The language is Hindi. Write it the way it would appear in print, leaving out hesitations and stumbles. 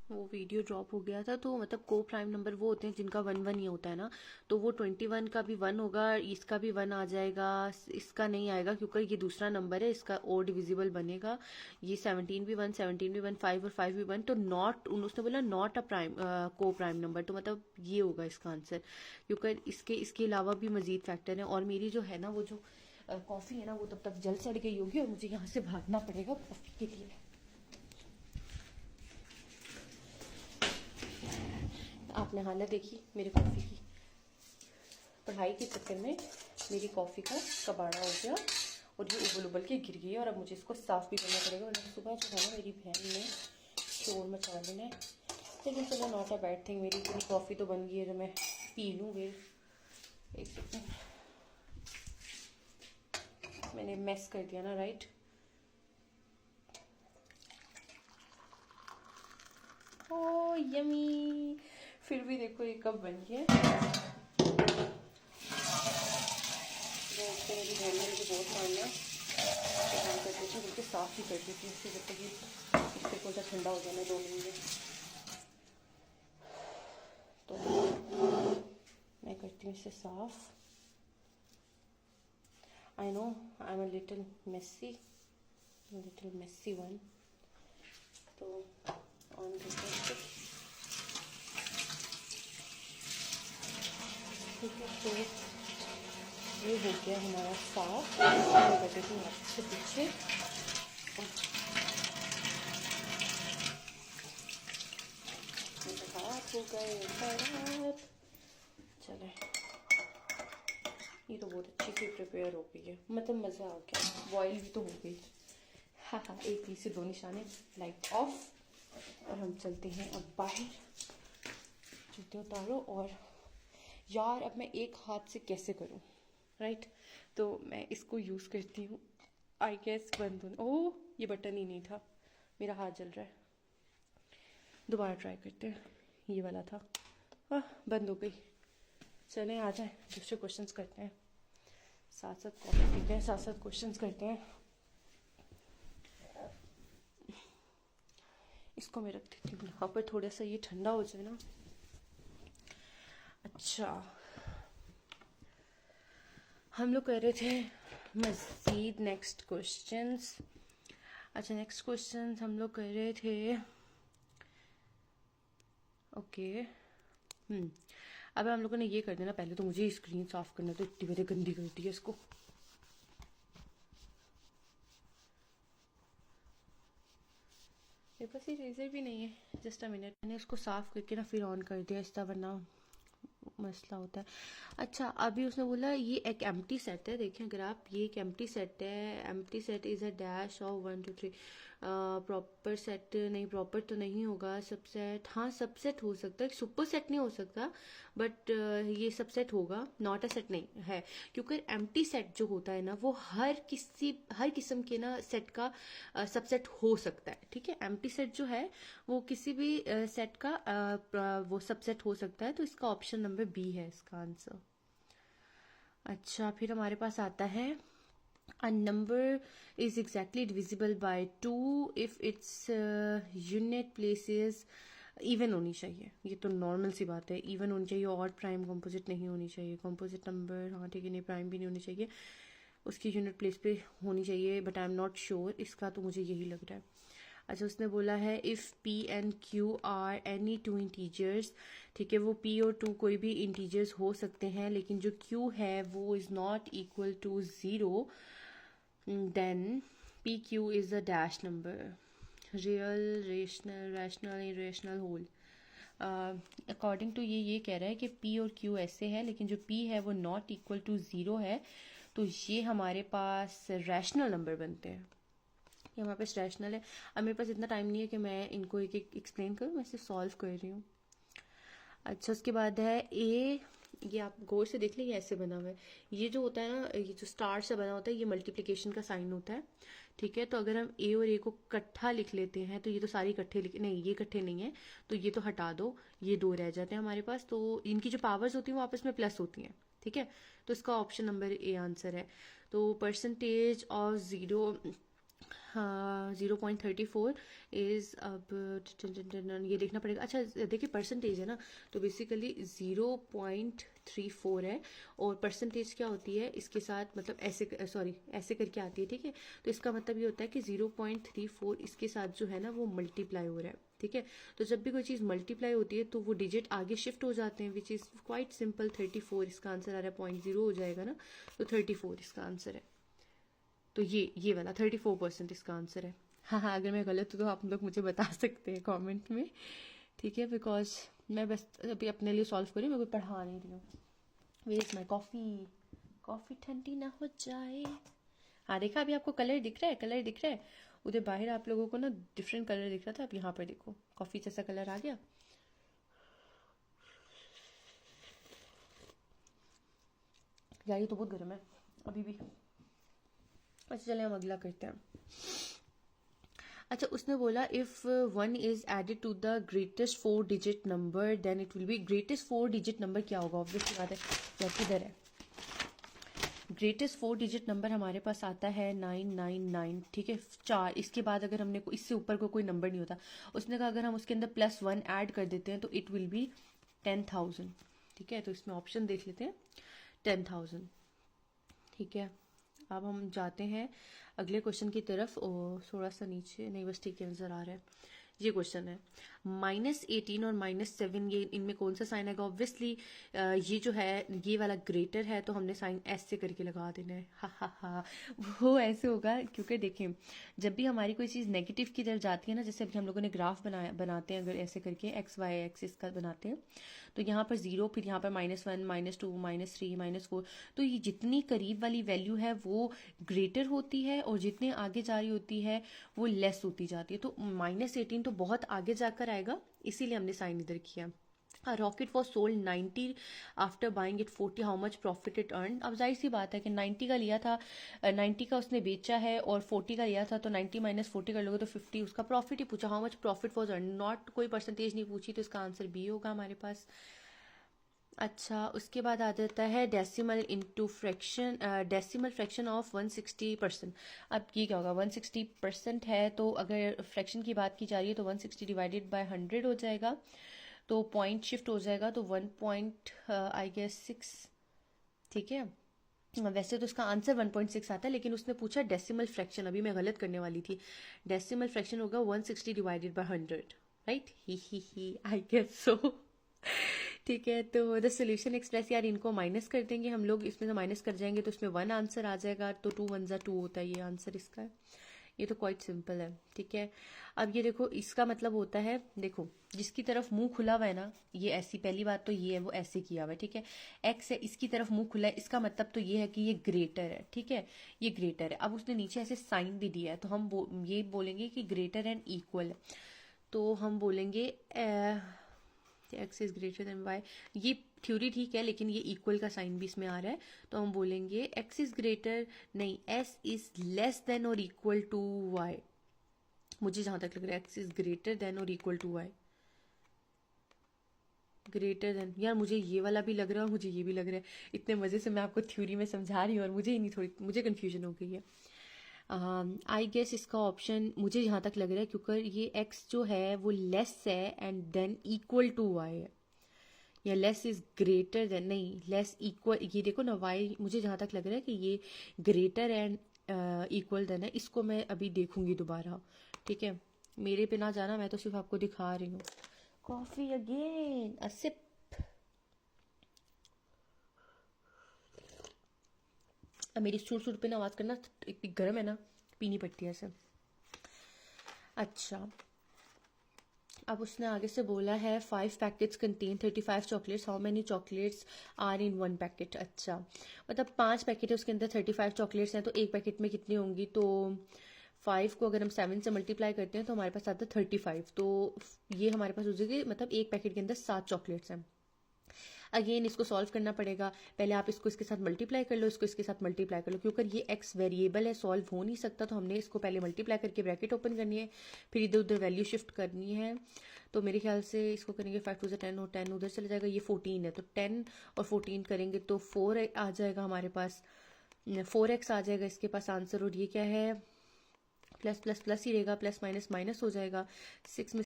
वो वीडियो ड्रॉप हो गया था। तो मतलब को प्राइम नंबर वो होते हैं जिनका 1 1 ही होता है ना, तो वो 21 का भी 1 होगा, इसका भी 1 आ जाएगा, इसका नहीं आएगा क्योंकि ये दूसरा नंबर है, इसका और डिविजिबल बनेगा। ये 17 भी 1, 17 भी 1, 5 और 5 भी 1, तो नॉट, उसने बोला नॉट अ प्राइम को प्राइम नंबर, तो मतलब ये होगा इसका आंसर, क्योंकि इसके अलावा भी मजीद फैक्टर है। और मेरी जो है ना वो जो कॉफ़ी है ना वो तब तक जल सड़ गई होगी और मुझे यहाँ से भागना पड़ेगा कॉफ़ी के लिए। आपने हालत देखी मेरे कॉफ़ी की, पढ़ाई के चक्कर में मेरी कॉफ़ी का कबाड़ा हो गया और ये उबल उबल के गिर गई, और अब मुझे इसको साफ़ भी करना पड़ेगा, वरना सुबह जो है ना मेरी बहन ने शोर मचा देना है। लेकिन चलो नॉट अ बैड थिंग, मेरी इतनी कॉफ़ी तो बन गई है जो मैं पी लूँ। फिर एक सेकेंड, मैंने मेस कर दिया ना, राइट। ओ यमी, फिर भी देखो ये कब बन गया। तो मेरी बहन ने मुझे बहुत मारना, तो काम करती थी बिल्कुल साफ़ ही करती थी इससे, जब तक ये इससे को ठंडा हो जाना 2 मिनट में, तो मैं करती हूँ इसे साफ़। I know I am a little messy one, तो ऑन करते हैं, ठीक है। तो ये हो गया हमारा साफ, मैं कर देती हूँ अच्छे पीछे, हाथ हो गए खराब। चले, ये तो बहुत अच्छी सी प्रिपेयर हो गई है, मतलब मज़ा आ गया, बॉयल भी तो हो गई। हाँ हाँ, एक तीर से 2 निशाने, लाइट ऑफ, और हम चलते हैं अब बाहर। जूते उतारो, और यार अब मैं एक हाथ से कैसे करूँ, राइट। तो मैं इसको यूज़ करती हूँ, आई गेस बंद होने, ओह ये बटन ही नहीं था, मेरा हाथ जल रहा है। दोबारा ट्राई करते हैं, ये वाला था, बंद हो गई। चलें आ जाए, दूसरे क्वेश्चंस करते हैं, साथ साथ कॉफी पीते हैं, साथ साथ क्वेश्चंस करते हैं। इसको मैं रख देती हूँ यहाँ पर, थोड़ा सा ये ठंडा हो जाए ना। अच्छा, हम लोग कर रहे थे मज़ीद नेक्स्ट क्वेश्चंस। अच्छा, नेक्स्ट क्वेश्चंस हम लोग कर रहे थे, ओके। अब हम लोगों ने ये कर देना, पहले तो मुझे स्क्रीन साफ करना, तो इतनी मेरे गंदी कर दी है इसको। मेरे पास इरेजर भी नहीं है, जस्ट अ मिनट। मैंने उसको साफ करके ना फिर ऑन कर दिया, इस तरह वरना मसला होता है। अच्छा, अभी उसने बोला ये एक एम्प्टी सेट है, देखें अगर आप, ये एक एम्प्टी सेट है, empty set is a dash of 1 2 3। Proper set नहीं, प्रॉपर तो नहीं होगा, सबसेट, हाँ सबसेट हो सकता है, सुपर सेट नहीं हो सकता, बट ये सबसेट होगा, नॉट अ सेट नहीं है, क्योंकि एम्प्टी सेट जो होता है ना वो हर किस्म के ना सेट का सबसेट हो सकता है, ठीक है। एम्प्टी सेट जो है वो किसी भी सेट का वो सबसेट हो सकता है, तो इसका ऑप्शन नंबर बी है इसका आंसर। अच्छा, फिर हमारे पास आता है, a number is exactly divisible by 2 if its unit places even होनी चाहिए। ये तो नॉर्मल सी बात है, इवन होनी चाहिए, और प्राइम कंपोजिट नहीं होनी चाहिए। कंपोजिट नंबर, हाँ ठीक है, नहीं प्राइम भी नहीं होनी चाहिए, उसकी यूनिट प्लेस पे होनी चाहिए, but I am not sure, इसका तो मुझे यही लग रहा है। अच्छा, उसने बोला है if p and q are any 2 integers, ठीक है, वो p और 2 कोई भी इंटीजर्स हो सकते हैं, लेकिन जो q है वो is not equal to 0, then P Q is a dash number, real, rational, irrational, whole. According to ये कह रहा है कि p और q ऐसे है, लेकिन जो p है वो नॉट इक्वल टू 0 है, तो ये हमारे पास रैशनल नंबर बनते हैं, ये हमारे पास रैशनल है। अब मेरे पास इतना टाइम नहीं है कि मैं इनको एक एक एक्सप्लेन करूँ, मैं इसे सॉल्व कर रही हूँ। अच्छा, उसके बाद है ए, ये आप गौर से देख लें, ये ऐसे बना हुआ है, ये जो होता है ना, ये जो स्टार से बना होता है, ये मल्टीप्लिकेशन का साइन होता है, ठीक है। तो अगर हम ए और ए को इकट्ठा लिख लेते हैं, तो ये तो सारी इकट्ठे लिख, नहीं ये इकट्ठे नहीं है, तो ये तो हटा दो, ये 2 रह जाते हैं हमारे पास, तो इनकी जो पावर्स होती हैं वो आपस में प्लस होती हैं, ठीक है। तो इसका ऑप्शन नंबर ए आंसर है। तो परसेंटेज ऑफ 0 हाँ 0.34 इज़ अब ये देखना पड़ेगा। अच्छा देखिए परसेंटेज है ना, तो बेसिकली 0.34 है, और परसेंटेज क्या होती है इसके साथ, मतलब ऐसे सॉरी ऐसे करके आती है, ठीक है। तो इसका मतलब ये होता है कि 0.34 इसके साथ जो है ना वो मल्टीप्लाई हो रहा है, ठीक है। तो जब भी कोई चीज़ मल्टीप्लाई होती है तो वो डिजिट आगे शिफ्ट हो जाते हैं, विच इज़ क्वाइट सिंपल। 34 इसका आंसर आ रहा है, 0.0 हो जाएगा ना, तो 34 इसका आंसर है। तो ये वाला 34% इसका आंसर है। हाँ हाँ, अगर मैं गलत हूँ तो आप लोग मुझे बता सकते हैं कमेंट में, ठीक है। बिकॉज मैं बस अभी अपने लिए सॉल्व कर रही हूँ, मैं कोई पढ़ा नहीं रही हूँ। Where is my coffee, coffee ठंडी ना हो जाए। हाँ देखा, अभी आपको कलर दिख रहा है, कलर दिख रहा है। उधर बाहर आप लोगों को ना डिफरेंट कलर दिख रहा था, अब यहाँ पर देखो कॉफ़ी जैसा कलर आ गया। यार ये तो बहुत गर्म है अभी भी। अच्छा चले हम अगला करते हैं। अच्छा उसने बोला if one is added to the greatest 4 digit number then it will be, greatest 4 digit number क्या होगा, ऑब्वियसली बात है। या किधर है ग्रेटेस्ट 4 डिजिट नंबर, हमारे पास आता है 999, ठीक है। 4, इसके बाद अगर हमने इससे ऊपर को कोई नंबर नहीं होता। उसने कहा अगर हम उसके अंदर +1 ऐड कर देते हैं तो इट विल बी 10,000, ठीक है। तो इसमें ऑप्शन देख लेते हैं 10,000, ठीक है। अब हम जाते हैं अगले क्वेश्चन की तरफ, और थोड़ा सा नीचे नहीं, बस ठीक है नजर आ रहा है। ये क्वेश्चन है -18 और -7, ये इनमें कौन सा साइन आएगा। ऑब्वियसली ये जो है ये वाला ग्रेटर है, तो हमने साइन ऐसे से करके लगा देना है। हा हा हा, वो ऐसे होगा क्योंकि देखें जब भी हमारी कोई चीज़ नेगेटिव की तरफ जाती है ना, जैसे अभी हम लोगों ने ग्राफ बनाते हैं, अगर ऐसे करके XY एक्सिस का बनाते हैं, तो यहाँ पर 0, फिर यहाँ पर -1, -2, -3, -4, तो ये जितनी करीब वाली वैल्यू है वो ग्रेटर होती है, और जितने आगे जा रही होती है वो लेस होती जाती है। तो -18 तो बहुत आगे जाकर आएगा, इसीलिए हमने साइन इधर किया। Rocket was sold 90 after buying it 40, how much profit it earn. अब जाहिर सी बात है कि 90 का लिया था, 90 का उसने बेचा है, और 40 का लिया था, तो 90 - 40 कर लोगे तो 50 उसका प्रॉफिट ही पूछा, how much profit was earn, not कोई परसेंटेज नहीं पूछी, तो इसका आंसर बी होगा हमारे पास। अच्छा उसके बाद आ जाता है decimal into fraction, decimal fraction of 160%। अब ये क्या होगा, 160% है, तो अगर फ्रैक्शन की बात की जा रही है तो 160 डिवाइडेड बाय 100 हो जाएगा, तो पॉइंट शिफ्ट हो जाएगा, तो 1.6, ठीक है। वैसे तो इसका आंसर 1.6 आता है, लेकिन उसने पूछा डेसिमल फ्रैक्शन, अभी मैं गलत करने वाली थी। डेसिमल फ्रैक्शन होगा 160 डिवाइडेड बाय 100, राइट। ही आई गेस सो। ठीक है, तो द सोल्यूशन एक्सप्रेस, यार इनको माइनस कर देंगे हम लोग, इसमें से माइनस कर जाएंगे तो इसमें 1 आंसर आ जाएगा, तो 2 1 जा 2 होता है, ये आंसर इसका है। ये तो क्वाइट सिंपल है, ठीक है। अब ये देखो इसका मतलब होता है, देखो जिसकी तरफ मुंह खुला हुआ है ना, ये ऐसी, पहली बात तो ये है वो ऐसे किया हुआ है, ठीक है। एक्स है, इसकी तरफ मुंह खुला है, इसका मतलब तो ये है कि ये ग्रेटर है, ठीक है, ये ग्रेटर है। अब उसने नीचे ऐसे साइन भी दिया है, तो हम ये बोलेंगे कि ग्रेटर एंड इक्वल है, तो हम बोलेंगे X is greater than Y. ये थ्योरी ठीक है, लेकिन ये इक्वल का साइन भी इसमें आ रहा है, तो हम बोलेंगे एक्स इज ग्रेटर, नहीं, एस इज लेस देन और इक्वल टू वाई। मुझे जहां तक लग रहा है एक्स इज ग्रेटर देन और equal to Y, greater than, यार मुझे ये वाला भी लग रहा है और मुझे ये भी लग रहा है, इतने मजे से मैं आपको थ्योरी में समझा रही हूँ और मुझे ही नहीं, थोड़ी मुझे कन्फ्यूजन हो गई है। आई गेस इसका ऑप्शन मुझे यहाँ तक लग रहा है, क्योंकि ये x जो है वो लेस है and then equal to y है, या लेस इज ग्रेटर देन, नहीं लेस इक्वल, ये देखो ना y, मुझे जहाँ तक लग रहा है कि ये ग्रेटर एंड इक्वल देन है। इसको मैं अभी देखूंगी दोबारा, ठीक है, मेरे पे ना जाना, मैं तो सिर्फ आपको दिखा रही हूँ। Coffee again a sip. अब मेरी सुर सुर पे ना आवाज करना, इतनी गर्म है ना, पीनी पड़ती है ऐसे। अच्छा अब उसने आगे से बोला है 5 packets contain 35 chocolates, how many chocolates are in 1 packet. अच्छा मतलब 5 पैकेट है, उसके अंदर 35 चॉकलेट्स हैं, तो एक पैकेट में कितनी होंगी, तो 5 को अगर हम 7 से मल्टीप्लाई करते हैं तो हमारे पास आता है 35, तो ये हमारे पास हो जाएगी, मतलब एक पैकेट के अंदर 7 चॉकलेट्स हैं। अगेन इसको सॉल्व करना पड़ेगा, पहले आप इसको इसके साथ मल्टीप्लाई कर लो, इसको इसके साथ मल्टीप्लाई कर लो, क्योंकि ये एक्स वेरिएबल है, सॉल्व हो नहीं सकता, तो हमने इसको पहले मल्टीप्लाई करके ब्रैकेट ओपन करनी है, फिर इधर उधर वैल्यू शिफ्ट करनी है। तो मेरे ख्याल से इसको करेंगे 5 2 10 और 10 उधर चला जाएगा, ये 14 है, तो 10 और 14 करेंगे तो 4 आ जाएगा हमारे पास, 4x आ जाएगा इसके पास आंसर, और ये क्या है प्लस प्लस प्लस ही रहेगा, प्लस माइनस माइनस हो जाएगा, 6 में